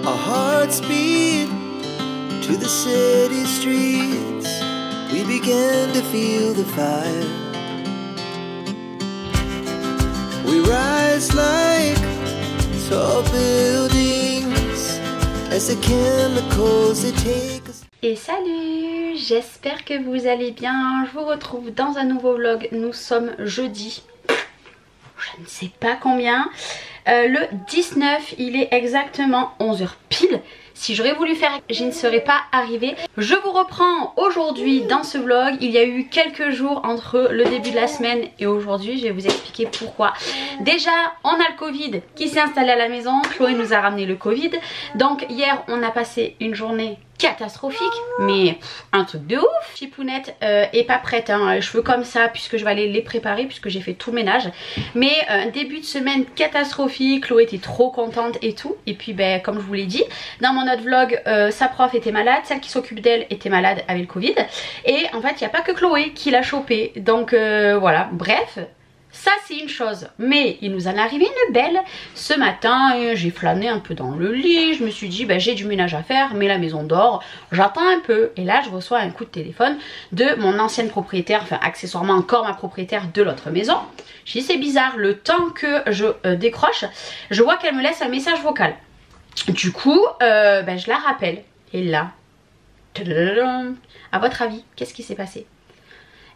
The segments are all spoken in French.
Our hearts beat to the city streets. We began to feel the fire. We rise like tall buildings as the chemicals they take us. Et salut, j'espère que vous allez bien. Je vous retrouve dans un nouveau vlog. Nous sommes jeudi, je ne sais pas combien, le 19, il est exactement 11 h pile. Si j'aurais voulu faire, je ne serais pas arrivée. Je vous reprends aujourd'hui dans ce vlog. Il y a eu quelques jours entre le début de la semaine et aujourd'hui. Je vais vous expliquer pourquoi. Déjà, on a le Covid qui s'est installé à la maison. Chloé nous a ramené le Covid. Donc hier, on a passé une journée catastrophique, mais un truc de ouf. Chipounette est pas prête, hein, cheveux comme ça, puisque je vais aller les préparer, puisque j'ai fait tout le ménage. Mais début de semaine catastrophique, Chloé était trop contente et tout. Et puis ben, comme je vous l'ai dit, dans mon autre vlog, sa prof était malade, celle qui s'occupe d'elle était malade avec le Covid. Et en fait, il n'y a pas que Chloé qui l'a chopé. Donc voilà, bref. Ça c'est une chose, mais il nous en est arrivé une belle. Ce matin, j'ai flâné un peu dans le lit, je me suis dit j'ai du ménage à faire, mais la maison dort, j'attends un peu. Et là je reçois un coup de téléphone de mon ancienne propriétaire, enfin accessoirement encore ma propriétaire de l'autre maison. Je dis c'est bizarre, le temps que je décroche, je vois qu'elle me laisse un message vocal. Du coup, je la rappelle. Et là, à votre avis, qu'est-ce qui s'est passé?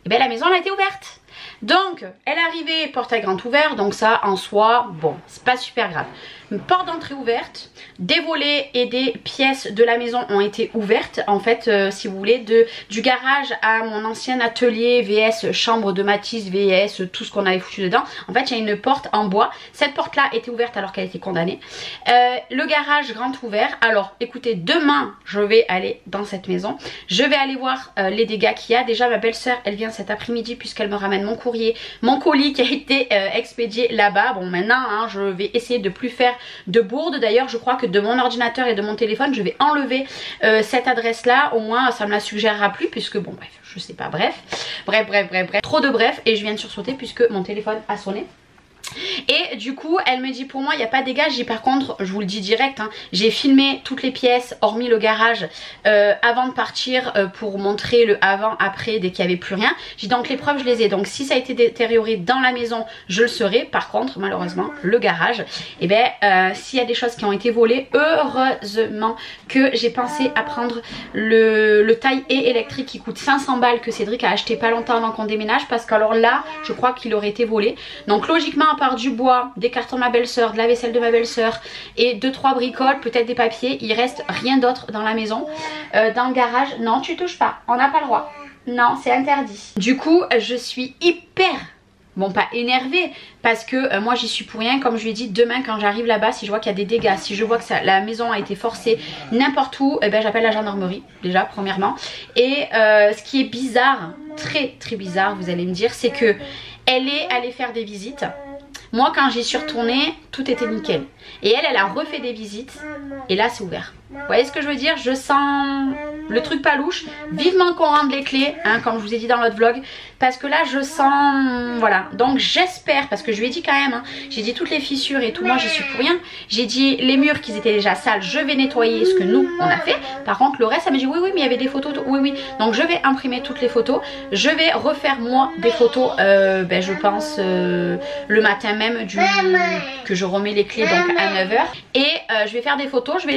Et bien la maison elle a été ouverte. Donc elle est arrivée portail grand ouvert, donc ça en soi bon c'est pas super grave. Une porte d'entrée ouverte, des volets et des pièces de la maison ont été ouvertes en fait, si vous voulez, du garage à mon ancien atelier vs chambre de Mathis vs tout ce qu'on avait foutu dedans. En fait il y a une porte en bois, cette porte là était ouverte alors qu'elle était condamnée. Le garage grand ouvert. Alors écoutez, demain je vais aller dans cette maison, je vais aller voir les dégâts qu'il y a. Déjà ma belle-sœur elle vient cet après-midi puisqu'elle me ramène mon courrier, mon colis qui a été expédié là-bas. Bon maintenant hein, je vais essayer de plus faire de bourde. D'ailleurs je crois que de mon ordinateur et de mon téléphone je vais enlever cette adresse là, au moins ça me la suggérera plus, puisque bon bref je sais pas, bref, trop de bref, et je viens de sursauter puisque mon téléphone a sonné. Et du coup elle me dit pour moi il n'y a pas de dégâts. J'ai par contre, je vous le dis direct, hein, j'ai filmé toutes les pièces hormis le garage avant de partir pour montrer le avant après dès qu'il n'y avait plus rien. J'ai donc les preuves je les ai, donc si ça a été détérioré dans la maison je le saurai. Par contre malheureusement le garage, et s'il y a des choses qui ont été volées, heureusement que j'ai pensé à prendre le taille et électrique qui coûte 500 balles que Cédric a acheté pas longtemps avant qu'on déménage, parce qu'alors là je crois qu'il aurait été volé. Donc logiquement à part du bois, des cartons de ma belle-sœur, de la vaisselle de ma belle-sœur et 2-3 bricoles, peut-être des papiers, il reste rien d'autre dans la maison. Dans le garage, non tu touches pas, on n'a pas le droit, non c'est interdit. Du coup je suis hyper, bon pas énervée, parce que moi j'y suis pour rien. Comme je lui ai dit, demain quand j'arrive là-bas, si je vois qu'il y a des dégâts, si je vois que la maison a été forcée n'importe où, j'appelle la gendarmerie déjà premièrement. Et ce qui est bizarre, très bizarre vous allez me dire, c'est que elle est allée faire des visites. Moi quand j'y suis retournée, tout était nickel. Et elle a refait des visites et là c'est ouvert. Vous voyez ce que je veux dire? Je sens le truc pas louche. Vivement qu'on rende les clés, hein, comme je vous ai dit dans l'autre vlog, parce que là je sens, voilà. Donc j'espère, parce que je lui ai dit quand même, hein, j'ai dit toutes les fissures et tout, moi j'y suis pour rien. J'ai dit les murs qui étaient déjà sales, je vais nettoyer, ce que nous on a fait. Par contre le reste elle m'a dit oui mais il y avait des photos, oui. Donc je vais imprimer toutes les photos, je vais refaire moi des photos, je pense le matin même que je remets les clés donc à 9 h. Et je vais faire des photos, je vais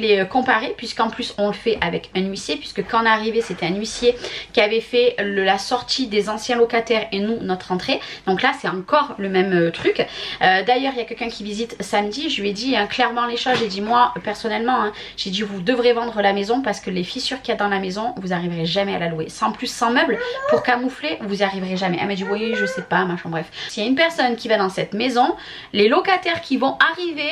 les comparer, puisqu'en plus on le fait avec un huissier, puisque quand on est arrivé c'était un huissier qui avait fait la sortie des anciens locataires et nous notre entrée. Donc là c'est encore le même truc. D'ailleurs il y a quelqu'un qui visite samedi, je lui ai dit hein, clairement les choses. J'ai dit moi personnellement, hein, j'ai dit vous devrez vendre la maison, parce que les fissures qu'il y a dans la maison vous n'arriverez jamais à la louer. Sans plus, sans meubles pour camoufler, vous n'y arriverez jamais. Elle m'a dit oui je sais pas machin, bref. S'il y a une personne qui va dans cette maison, les locataires qui vont arriver,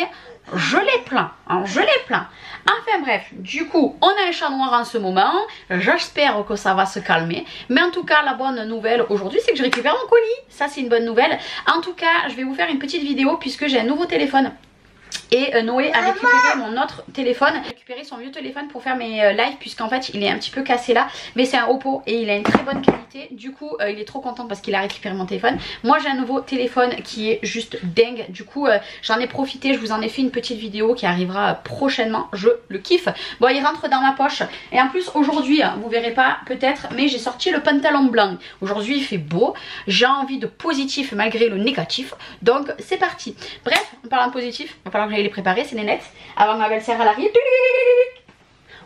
je les plains, hein, je les plains. Enfin bref, du coup on a un chat noir en ce moment, j'espère que ça va se calmer. Mais en tout cas la bonne nouvelle aujourd'hui c'est que je récupère mon colis, ça c'est une bonne nouvelle. En tout cas je vais vous faire une petite vidéo puisque j'ai un nouveau téléphone Et Noé a récupéré mon autre téléphone, a récupéré son vieux téléphone pour faire mes lives, puisqu'en fait il est un petit peu cassé là, mais c'est un Oppo et il a une très bonne qualité. Du coup il est trop content parce qu'il a récupéré mon téléphone. Moi j'ai un nouveau téléphone qui est juste dingue. Du coup j'en ai profité, je vous en ai fait une petite vidéo qui arrivera prochainement. Je le kiffe. Bon, il rentre dans ma poche. Et en plus aujourd'hui, vous verrez pas peut-être, mais j'ai sorti le pantalon blanc. Aujourd'hui il fait beau, j'ai envie de positif malgré le négatif, donc c'est parti. Bref, en parlant de positif, il va falloir que j'aille les préparer, c'est nénette, avant que ma belle-sœur elle arrive.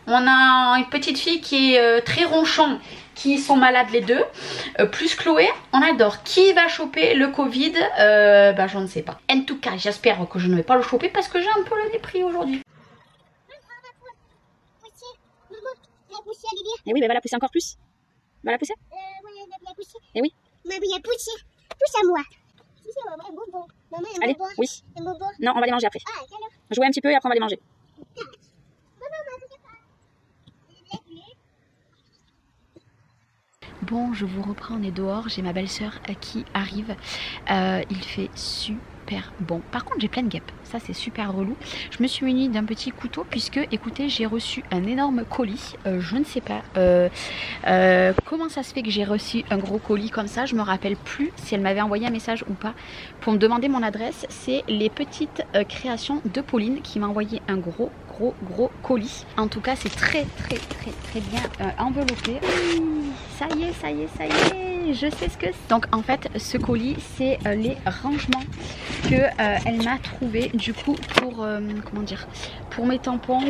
On a une petite fille qui est très ronchon, qui sont malades les deux, plus Chloé, on adore. Qui va choper le Covid? Bah je ne sais pas. En tout cas, j'espère que je ne vais pas le choper parce que j'ai un peu le nez pris aujourd'hui. Et oui, mais va la pousser encore plus. Va la pousser. Et oui. Pousse à moi. Allez, oui. Non, on va les manger après. Jouer un petit peu et après on va les manger. Bon, je vous reprends, on est dehors, j'ai ma belle-sœur qui arrive. Il fait super bon. Par contre, j'ai plein de guêpes, ça c'est super relou. Je me suis munie d'un petit couteau puisque, écoutez, j'ai reçu un énorme colis. Je ne sais pas comment ça se fait que j'ai reçu un gros colis comme ça. Je me rappelle plus si elle m'avait envoyé un message ou pas pour me demander mon adresse. C'est les petites créations de Pauline qui m'a envoyé un gros colis. En tout cas, c'est très bien enveloppé. Ça y est, je sais ce que c'est. Donc en fait, ce colis, c'est les rangements que elle m'a trouvé du coup pour comment dire, pour mes tampons,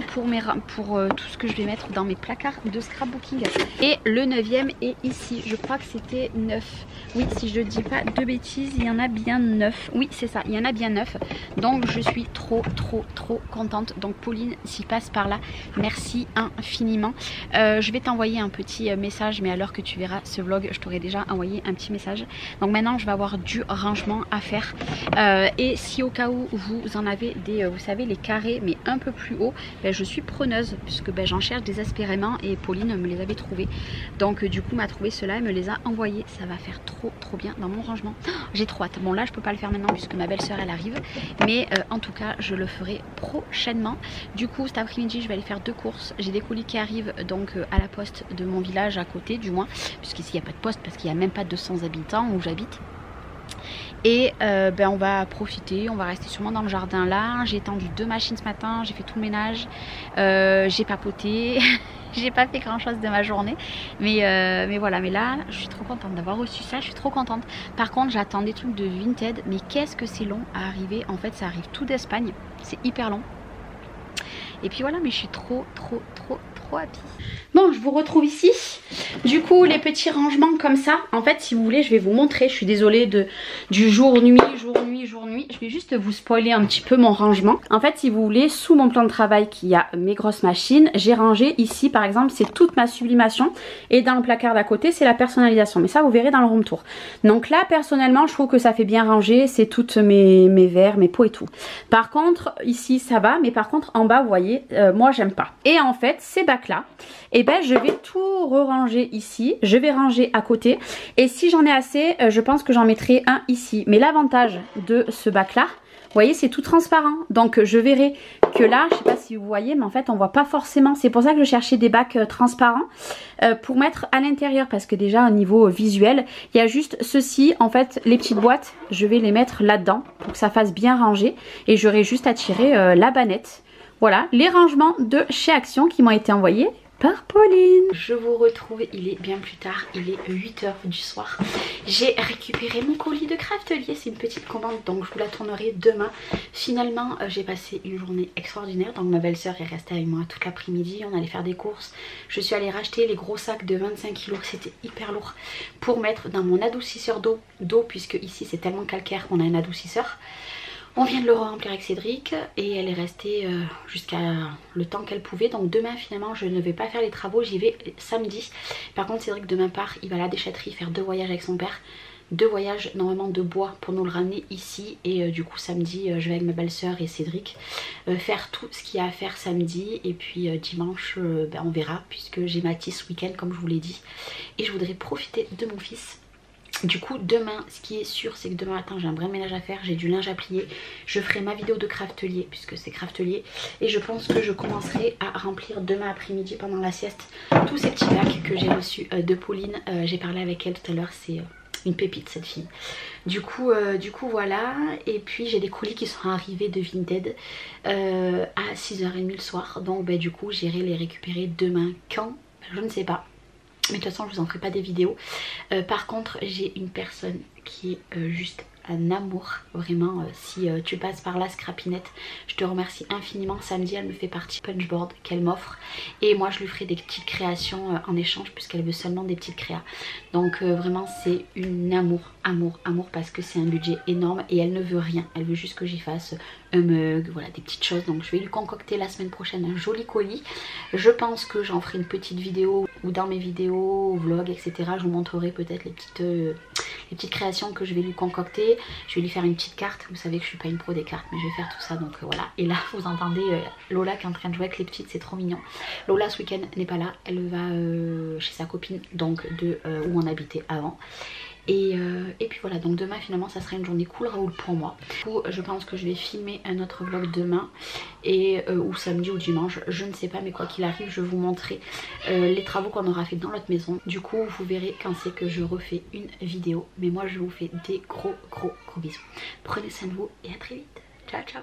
pour tout ce que je vais mettre dans mes placards de scrapbooking. Et le 9e est ici. Je crois que c'était 9. Oui, si je ne dis pas de bêtises, il y en a bien 9. Oui, c'est ça, il y en a bien 9. Donc je suis trop contente. Donc Pauline, s'il passe par là, merci infiniment. Je vais t'envoyer un petit message, mais à l'heure que tu verras ce vlog, je t'aurai déjà envoyé un petit message. Donc maintenant, je vais avoir du rangement à faire. Et si au cas où vous en avez des, vous savez, les carrés, mais un peu plus haut, ben, je suis preneuse, puisque ben, j'en cherche désespérément et Pauline me les avait trouvés. Donc du coup, m'a trouvé cela, elle me les a envoyés. Ça va faire trop bien dans mon rangement. Oh, j'ai trop hâte. Bon, là, je peux pas le faire maintenant puisque ma belle-sœur elle arrive, mais en tout cas, je le ferai prochainement. Du coup, cet après-midi, je vais aller faire 2 courses. J'ai des colis qui arrivent donc à la poste de mon village à côté, du moins, puisqu'ici il n'y a pas de poste parce qu'il n'y a même pas 200 habitants où j'habite. Et ben on va profiter, on va rester sûrement dans le jardin là. J'ai étendu 2 machines ce matin, j'ai fait tout le ménage, j'ai papoté. J'ai pas fait grand chose de ma journée, mais voilà. Mais là, je suis trop contente d'avoir reçu ça, je suis trop contente. Par contre, j'attends des trucs de Vinted, mais qu'est-ce que c'est long à arriver. En fait, ça arrive tout d'Espagne, c'est hyper long. Et puis voilà, mais je suis trop happy. Bon, je vous retrouve ici. Du coup, les petits rangements comme ça, en fait, si vous voulez, je vais vous montrer. Je suis désolée du jour-nuit. Je vais juste vous spoiler un petit peu mon rangement. En fait, si vous voulez, sous mon plan de travail qui a mes grosses machines, j'ai rangé ici, par exemple, c'est toute ma sublimation. Et dans le placard d'à côté, c'est la personnalisation. Mais ça, vous verrez dans le room tour. Donc là, personnellement, je trouve que ça fait bien rangé. C'est toutes mes verres, mes pots et tout. Par contre, ici, ça va. Mais par contre, en bas, vous voyez, moi, j'aime pas. Et en fait, ces bacs là, et ben je vais tout re-ranger ici, je vais ranger à côté et si j'en ai assez, je pense que j'en mettrai un ici. Mais l'avantage de ce bac là, vous voyez, c'est tout transparent, donc je verrai que là, je sais pas si vous voyez, mais en fait on voit pas forcément. C'est pour ça que je cherchais des bacs transparents pour mettre à l'intérieur, parce que déjà au niveau visuel, il y a juste ceci, en fait les petites boîtes, je vais les mettre là-dedans pour que ça fasse bien rangé et j'aurai juste à tirer la bannette. Voilà les rangements de chez Action qui m'ont été envoyés par Pauline. Je vous retrouve, il est bien plus tard, il est 8 h du soir. J'ai récupéré mon colis de Craftelier, c'est une petite commande donc je vous la tournerai demain. Finalement j'ai passé une journée extraordinaire, donc ma belle-sœur est restée avec moi toute l'après-midi, on allait faire des courses. Je suis allée racheter les gros sacs de 25 kg, c'était hyper lourd, pour mettre dans mon adoucisseur d'eau puisque ici c'est tellement calcaire qu'on a un adoucisseur. On vient de le remplir avec Cédric et elle est restée jusqu'à le temps qu'elle pouvait. Donc demain finalement je ne vais pas faire les travaux, j'y vais samedi. Par contre Cédric demain part, il va à la déchetterie faire 2 voyages avec son père. 2 voyages normalement de bois pour nous le ramener ici. Et du coup samedi je vais avec ma belle-sœur et Cédric faire tout ce qu'il y a à faire samedi. Et puis dimanche on verra puisque j'ai Mathis ce week-end comme je vous l'ai dit. Et je voudrais profiter de mon fils Du coup demain, ce qui est sûr, c'est que demain matin j'ai un vrai ménage à faire, j'ai du linge à plier. Je ferai ma vidéo de craftelier puisque c'est craftelier. Et je pense que je commencerai à remplir demain après-midi pendant la sieste tous ces petits bacs que j'ai reçus de Pauline. J'ai parlé avec elle tout à l'heure, c'est une pépite cette fille. Du coup voilà. Et puis j'ai des colis qui sont arrivés de Vinted à 6h30 le soir. Donc du coup j'irai les récupérer demain. Quand? Je ne sais pas. Mais de toute façon je vous en ferai pas des vidéos. Par contre j'ai une personne qui est juste un amour. Vraiment si tu passes par là Scrapinette, je te remercie infiniment. Samedi elle me fait partie punchboard qu'elle m'offre. Et moi je lui ferai des petites créations en échange puisqu'elle veut seulement des petites créas. Donc vraiment c'est une amour parce que c'est un budget énorme et elle ne veut rien. Elle veut juste que j'y fasse un mug, voilà des petites choses. Donc je vais lui concocter la semaine prochaine un joli colis. Je pense que j'en ferai une petite vidéo ou dans mes vidéos, vlogs, etc. Je vous montrerai peut-être les petites créations que je vais lui concocter. Je vais lui faire une petite carte. Vous savez que je suis pas une pro des cartes, mais je vais faire tout ça. Donc voilà. Et là vous entendez Lola qui est en train de jouer avec les petites, c'est trop mignon. Lola ce week-end n'est pas là, elle va chez sa copine, donc de où on habitait avant. Et puis voilà, donc demain finalement ça sera une journée cool Raoul pour moi. Du coup je pense que je vais filmer un autre vlog demain et ou samedi ou dimanche, je ne sais pas, mais quoi qu'il arrive je vous montrerai les travaux qu'on aura fait dans notre maison. Du coup vous verrez quand c'est que je refais une vidéo. Mais moi je vous fais des gros bisous. Prenez soin de vous et à très vite. Ciao ciao.